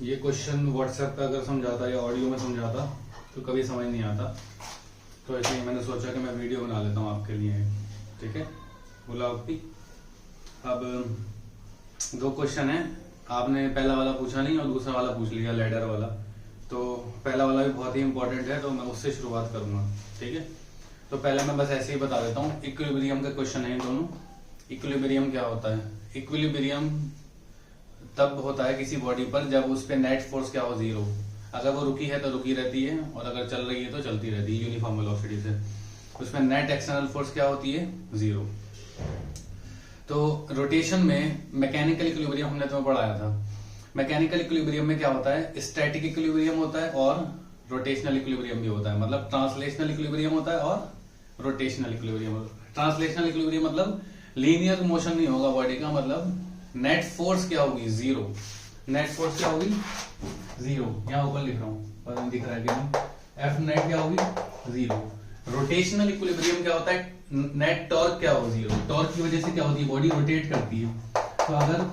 ये question WhatsApp पे अगर समझाता या ऑडियो में समझाता तो कभी समझ नहीं आता, तो इसलिए मैंने सोचा कि मैं वीडियो बना लेता हूँ आपके लिए। ठीक है, बोला आपकी। अब दो क्वेश्चन है, आपने पहला वाला पूछा नहीं और दूसरा वाला पूछ लिया लैडर वाला, तो पहला वाला भी बहुत ही इंपॉर्टेंट है, तो मैं उससे शुरुआत करूंगा। ठीक है, तो पहले मैं बस ऐसे ही बता देता हूँ। इक्विलिब्रियम का क्वेश्चन है दोनों। इक्विलिब्रियम क्या होता है? इक्विलिब्रियम तब होता है किसी बॉडी पर जब उस पे नेट फोर्स क्या हो, जीरो। अगर वो रुकी है तो रुकी रहती है, और अगर चल रही है तो चलती रहती है यूनिफॉर्म वेलोसिटी से। उसमें नेट एक्सटर्नल फोर्स क्या होती है, जीरो। तो रोटेशन में मैकेनिकल इक्विलिब्रियम हमने तुम्हें पढ़ाया था। मैकेनिकल इक्विलिब्रियम में क्या होता है, स्टैटिक इक्विलिब्रियम होता है और रोटेशनल इक्विलिब्रियम भी होता है। मतलब ट्रांसलेशनल इक्विलिब्रियम होता है और रोटेशनल इक्विलिब्रियम। ट्रांसलेशनल इक्विलिब्रियम मतलब लीनियर मोशन नहीं होगा बॉडी का, मतलब नेट फोर्स क्या होगी, जीरो। नेट फोर्स क्या होगी, जीरो। यहाँ ऊपर लिख रहा हूँ, दिख रहा है कि एफ नेट क्या होगी, जीरो। रोटेशनल इक्विलिब्रियम क्या होता है, नेट टॉर्क क्या होगा, जीरो। टॉर्क की वजह से क्या होती है, बॉडी रोटेट करती है। तो अगर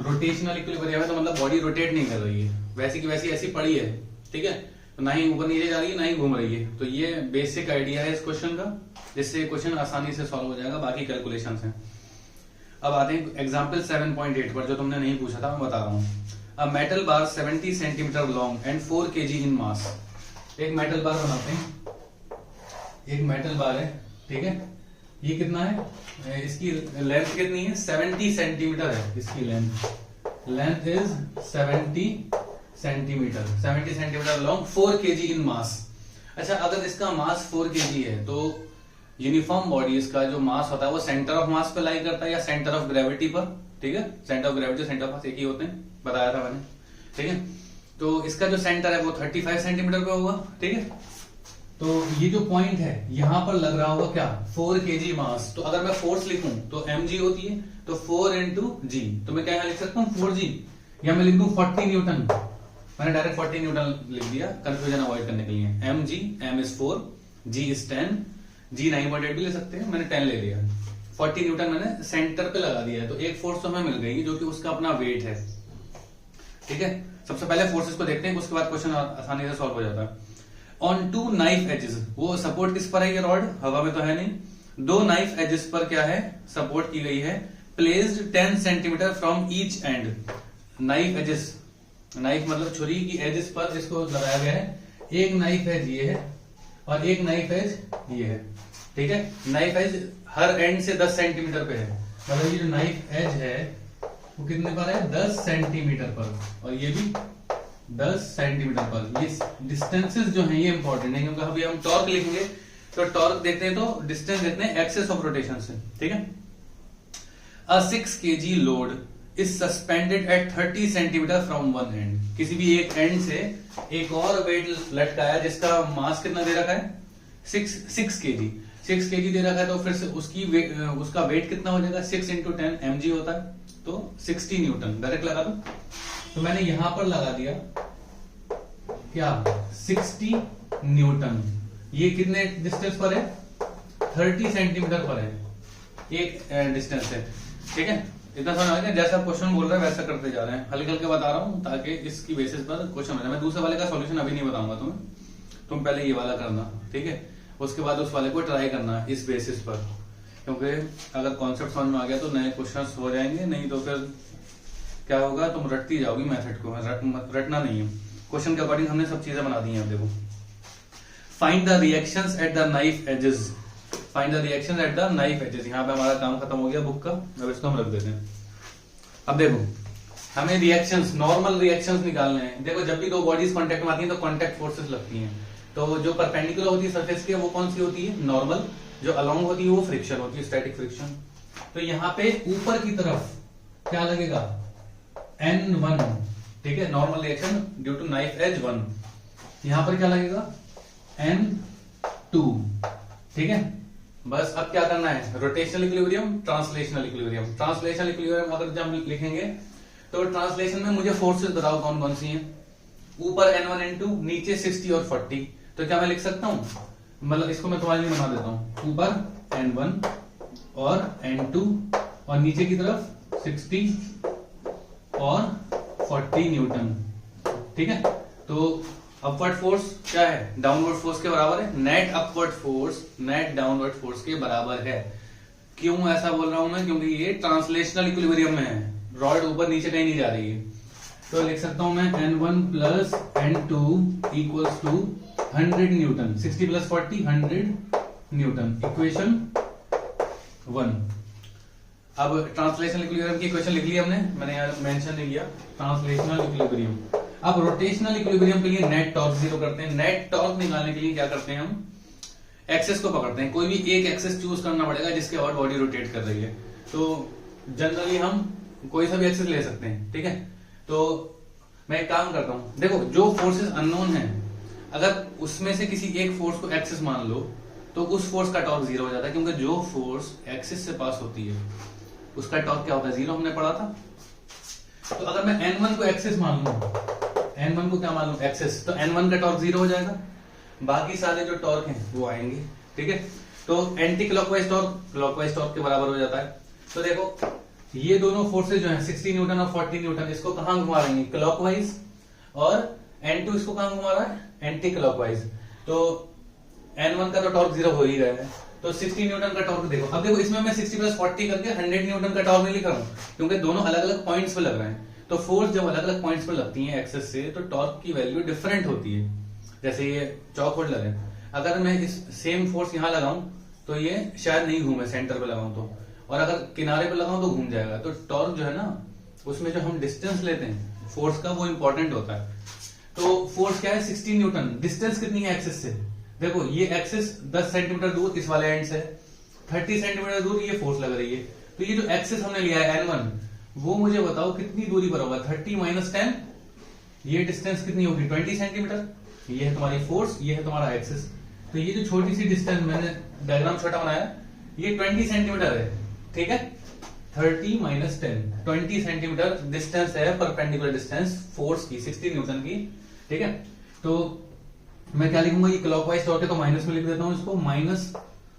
रोटेशनल इक्विलिब्रियम है तो मतलब बॉडी रोटेट नहीं कर रही है, वैसी की वैसी ऐसी पड़ी है। ठीक है, तो ना ही ऊपर नीचे जा रही है ना ही घूम रही है। तो ये बेसिक आइडिया है इस क्वेश्चन का, जिससे क्वेश्चन आसानी से सॉल्व हो जाएगा। बाकी कैलकुलेशंस हैं। अब आते हैं एग्जाम्पल 7.8 पर, जो तुमने नहीं पूछा था, मैं बता रहा हूँ। A metal bar 70 centimetre long and 4 kg इन मास। एक मेटल बार बनाते हैं, एक मेटल बार है। ठीक है, ये कितना है, इसकी लेंथ कितनी है, 70 सेंटीमीटर है इसकी length. Length is 70 centimetre, 70 centimetre long, 4 kg इन मास। अच्छा, अगर इसका मास 4 kg है तो यूनिफॉर्म बॉडीज का जो मास होता है वो सेंटर ऑफ मास पे लाई करता है या सेंटर ऑफ ग्रेविटी पर। ठीक है, centre of gravity centre of mass एक ही होते हैं, बताया था मैंने। ठीक है, तो इसका जो सेंटर है वो 35 सेंटीमीटर पे होगा। ठीक है, तो ये जो पॉइंट है यहाँ पर लग रहा होगा क्या, 4 kg मास। तो अगर मैं फोर्स लिखूं तो mg होती है, तो 4 into g। तो मैं क्या यहाँ लिख सकता हूँ, 4g, या मैं लिख दूं 40 न्यूटन। मैंने डायरेक्ट 40 न्यूटन लिख दिया कंफ्यूजन अवॉइड करने के लिए। mg, m is 4, g is 10, जी 9.8 भी ले सकते हैं, मैंने 10 ले लिया। 40 न्यूटन मैंने सेंटर पे लगा दिया है, तो एक फोर्स तो हमें मिल गई जो कि उसका अपना वेट है। ठीक है, सबसे पहले फोर्सेस को देखते हैं, उसके बाद क्वेश्चन आसानी से सॉल्व हो जाता है। ऑन 2 नाइफ एजेस, वो सपोर्ट किस पर है, ये रॉड हवा में तो है नहीं। 2 नाइफ एजेस पर क्या है, सपोर्ट की गई है। Placed 10 centimetre from each end. Knife edges, knife मतलब छुरी की एजेस पर इसको लगाया गया है। एक नाइफ एज ये है और एक नाइफ एज ये है। ठीक है, नाइफ एज हर एंड से 10 सेंटीमीटर पे है, मतलब ये जो नाइफ एज है वो कितने पर है, 10 सेंटीमीटर पर, और ये भी 10 सेंटीमीटर पर। ये डिस्टेंसेस जो हैं ये इंपॉर्टेंट है, क्योंकि अभी हम टॉर्क लिखेंगे तो टॉर्क देखते हैं तो डिस्टेंस देखते हैं एक्सेस ऑफ रोटेशन से। ठीक है, a 6 kg load is suspended at 30 centimetre from one end. किसी भी एक एंड से एक और वेट लटकाया जिसका मास कितना दे रखा है, 6 kg। 6 kg दे रखा है, तो फिर से उसका वेट कितना हो जाएगा, 6 into 10 mg होता है, तो 60 न्यूटन। डायरेक्ट लगा दो, तो मैंने यहां पर लगा दिया क्या, 60 न्यूटन। ये कितने डिस्टेंस पर है, 30 सेंटीमीटर पर है एक डिस्टेंस है। ठीक है, इतना समझ आ गया। जैसा क्वेश्चन बोल रहा है वैसा करते जा रहे हैं, हल्के हल्के बता रहा हूं ताकि इसकी बेसिस पर क्वेश्चन हो जाए। मैं दूसरे वाले का सॉल्यूशन अभी नहीं बताऊंगा तुम्हें, तुम पहले ये वाला करना। ठीक है, उसके बाद उस वाले को ट्राई करना इस बेसिस पर, क्योंकि अगर कॉन्सेप्ट समझ में आ गया तो नए क्वेश्चंस हो जाएंगे, नहीं तो फिर क्या होगा, तुम रटती जाओगी मेथड को। रटना नहीं है, क्वेश्चन के अकॉर्डिंग हमने सब चीजें बना दी हैं। अब देखो, find the reactions at the knife edges. Find the reactions at the knife edges. यहाँ पे हमारा काम खत्म हो गया बुक का, अब इसको हम रख देते हैं। अब देखो, हमें रिएक्शंस, नॉर्मल रिएक्शंस निकालने हैं। देखो, जब भी दो बॉडीज कांटेक्ट में आती हैं तो कांटेक्ट फोर्सेस लगती हैं। तो जो परपेंडिकुलर होती है सरफेस की वो कौन सी होती है, नॉर्मल। जो अलोंग होती है वो फ्रिक्शन होती है, स्टैटिक फ्रिक्शन। तो यहाँ पे ऊपर की तरफ क्या लगेगा, N1। ठीक है, normal reaction due to knife edge 1। यहां पर क्या लगेगा, N2। ठीक है, बस अब क्या करना है, rotational equilibrium, translational equilibrium. Translational equilibrium अगर जब लिखेंगे तो ट्रांसलेशन में मुझे फोर्सेस बताओ कौन कौन सी हैं। ऊपर N1 N2, नीचे 60 और 40। तो क्या मैं लिख सकता हूं, मतलब इसको मैं तुम्हारे लिए बना देता हूं। ऊपर N1 और N2 और नीचे की तरफ 60 और 40 न्यूटन। ठीक है। तो अपवर्ड फोर्स क्या है, डाउनवर्ड फोर्स के बराबर है। Net upward force net downward force के बराबर है। क्यों ऐसा बोल रहा हूं मैं, क्योंकि ये ट्रांसलेशनल इक्विलिब्रियम में है, रॉड ऊपर नीचे कहीं नहीं जा रही है। तो लिख सकता हूं मैं N1 plus N2 equals to 100 newton, 60 plus 40 100 newton, equation 1। अब ट्रांसलेशनल इक्विलिब्रियम की इक्वेशन लिख ली हमने, मैंने यहाँ मेंशन नहीं किया ट्रांसलेशनल इक्विलिब्रियम। अब रोटेशनल इक्विलिब्रियम के लिए नेट टॉर्क जीरो करते हैं। नेट टॉर्क निकालने के लिए क्या करते हैं, हम एक्सेस को पकड़ते हैं। कोई भी एक एक्सेस चूज करना पड़ेगा जिसके और बॉडी रोटेट कर रही है। तो जनरली हम कोई सा भी एक्सेस ले सकते हैं, ठीक है। तो मैं एक काम करता हूं, देखो जो फोर्सेस अननोन है, अगर उसमें से किसी एक फोर्स को एक्सेस मान लो तो उस फोर्स का टॉर्क जीरो हो जाता है, क्योंकि जो फोर्स एक्सेस से पास होती है उसका टॉर्क क्या होता है, जीरो, हमने पढ़ा था। तो अगर मैं N1 को एक्सेस मान लूं, N1 को क्या मान लूं, एक्सेस, तो N1 का टॉर्क जीरो हो जाएगा, बाकी सारे जो टॉर्क हैं वो आएंगे, ठीक है। तो anti clockwise torque clockwise torque के बराबर हो जाता है। तो देखो ये दोनों फोर्सेज जो हैं 60 न्यूटन और 40 न्यूटन, इसको कहां घुमा रही है, क्लॉकवाइज, और N2 इसको कहां घुमा रहा है, एंटी क्लॉकवाइज। तो N1 का तो टॉर्क जीरो हो ही गया है, तो 60 न्यूटन का टॉर्क देखो। अब देखो इसमें मैं 60 प्लस 40 करके 100 न्यूटन का टॉर्क नहीं लिख रहा हूं, क्योंकि दोनों अलग अलग पॉइंट्स पे लग रहे हैं। तो फोर्स जब अलग अलग पॉइंट्स पे लगती है एक्सेस से, तो टॉर्क की वैल्यू डिफरेंट होती है। जैसे ये चौखोट लगे, अगर मैं इस सेम फोर्स यहां लगाऊं तो ये शायद नहीं घूमे, सेंटर पे लगाऊं तो, और अगर किनारे पे लगाऊं तो घूम जाएगा। तो टॉर्क जो है ना, उसमें जो हम डिस्टेंस लेते हैं फोर्स का, वो इंपॉर्टेंट होता है। तो फोर्स क्या है, 60 न्यूटन। डिस्टेंस कितनी है एक्सेस से, देखो ये एक्सेस 10 सेंटीमीटर दूर इस वाले एंड से, 30 सेंटीमीटर दूर ये फोर्स लग रही है। तो ये जो एक्सेस हमने लिया है N1, वो मुझे बताओ कितनी दूरी पर होगा, 30 माइनस 10, ये डिस्टेंस कितनी होगी, 20 सेंटीमीटर। ये है तुम्हारी फोर्स, ये है तुम्हारा एक्सेस। तो ये जो छोटी सी डिस्टेंस मैंने डायग्राम छोटा बनाया, ये 20 सेंटीमीटर है, ठीक है। 30 माइनस 10, 20 सेंटीमीटर डिस्टेंस है, परपेंडिकुलर डिस्टेंस फोर्स की, 60 न्यूटन की, ठीक है। तो मैं क्या लिखूंगा, ये क्लॉकवाइज टॉर्क है तो माइनस में लिख देता हूं इसको, minus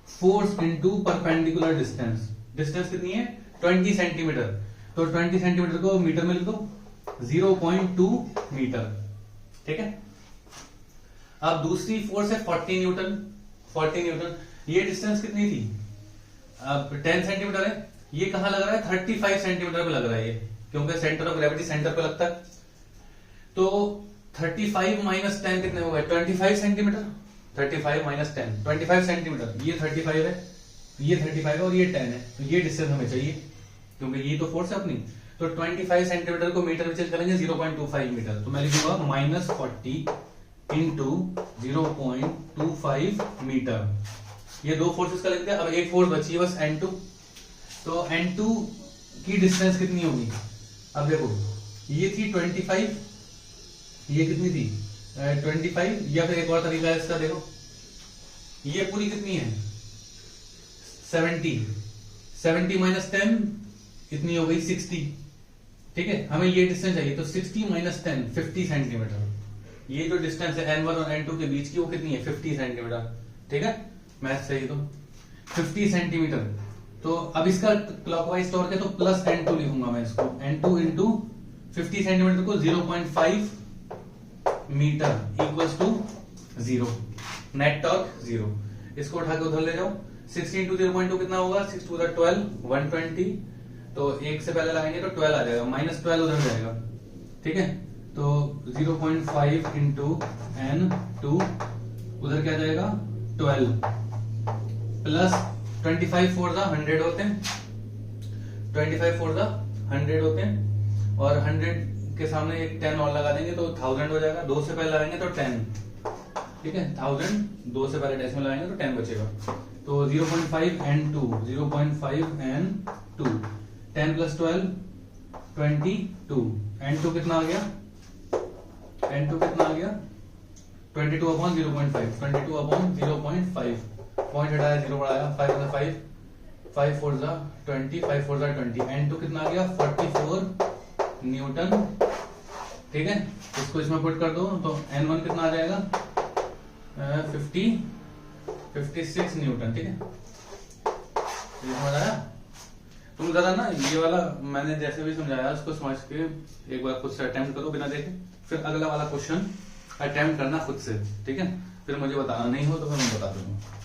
force into perpendicular distance. Distance कितनी है, 20 सेंटीमीटर। तो 20 सेंटीमीटर को मीटर में लिख दो, 0.2 मीटर, ठीक है। अब दूसरी फोर्स है 40 न्यूटन। 40 न्यूटन, ये डिस्टेंस कितनी थी, अब 10 सेंटीमीटर है। ये कहां लग रहा है, 35 सेंटीमीटर पे लग रहा है ये, क्योंकि सेंटर ऑफ ग्रेविटी सेंटर पे लगता है। तो 35 माइनस 10 कितने हो गए, 25 सेंटीमीटर। 35 minus 10, 25 centimetre. ये 35 है, ये 35 है और ये 10 है। तो ये डिस्टेंस हमें चाहिए, क्योंकि ये तो फोर्स है अपनी। तो 25 सेंटीमीटर को मीटर में चेंज करेंगे, 0.25 मीटर। तो मैं लिखूंगा माइनस 40 इंटू 0.25 मीटर। ये दो फोर्सेस का लिख दिया। अब एक फोर्स बची है बस, N2। तो N2 की डिस्टेंस कितनी होगी, अब देखो ये थी 25, ये कितनी थी 25, या फिर एक और तरीका है इसका, देखो ये पूरी कितनी है 70 माइनस 10 इतनी हो गई 60, ठीक है। हमें ये डिस्टेंस चाहिए, तो 60 माइनस 10 50 सेंटीमीटर। ये जो डिस्टेंस है N1 और N2 के बीच की, वो कितनी है 50 सेंटीमीटर, ठीक है। मैथ सही, तो 50 सेंटीमीटर। तो अब इसका क्लॉकवाइज टॉर्क है, तो प्लस N2 लिखूंगा मैं इसको, N2 इंटू 50 सेंटीमीटर को 0.5 metre equals to 0, net torque 0। इसको उठा के उधर ले जाओ, 60 इंटू 0.2 कितना होगा, 6 टू 12, 120। तो एक से पहले लगाएंगे तो 12 आ जाएगा, माइनस 12 उधर जाएगा, ठीक है। तो 0.5 इंटू N2 उधर क्या जाएगा 12, प्लस 25 फोर द 100 होते हैं, 25 फोर द 100 होते हैं, और 100 के सामने एक 10 और लगा देंगे तो 1000 हो जाएगा। 2 से पहले लगाएंगे तो 10, ठीक है। 1000, 2 से पहले डेसिमल लगाएंगे तो 10 बचेगा। तो 0.5 N2, 0.5 N2, 10 प्लस 12 22। N2 कितना आ गया, N2 कितना आ गया 22 अपॉन 0.5, 22 अपॉन 0.5, पॉइंट हटाया 0 बढ़ाया, 5 4 5, 5 4 20, 5 4 20। N2 कितना आ गया 44 न्यूटन, ठीक है। इसको इसमें पुट कर दो तो N1 कितना आ जाएगा 56 न्यूटन, ठीक है। समझ आया। तुम जरा ना ये वाला मैंने जैसे भी समझाया उसको समझ के एक बार खुद से अटेम्प्ट करो बिना देखे, फिर अगला वाला क्वेश्चन अटेम्प्ट करना खुद से, ठीक है? फिर मुझे बताना, नहीं हो तो फिर मैं बता दूंगा।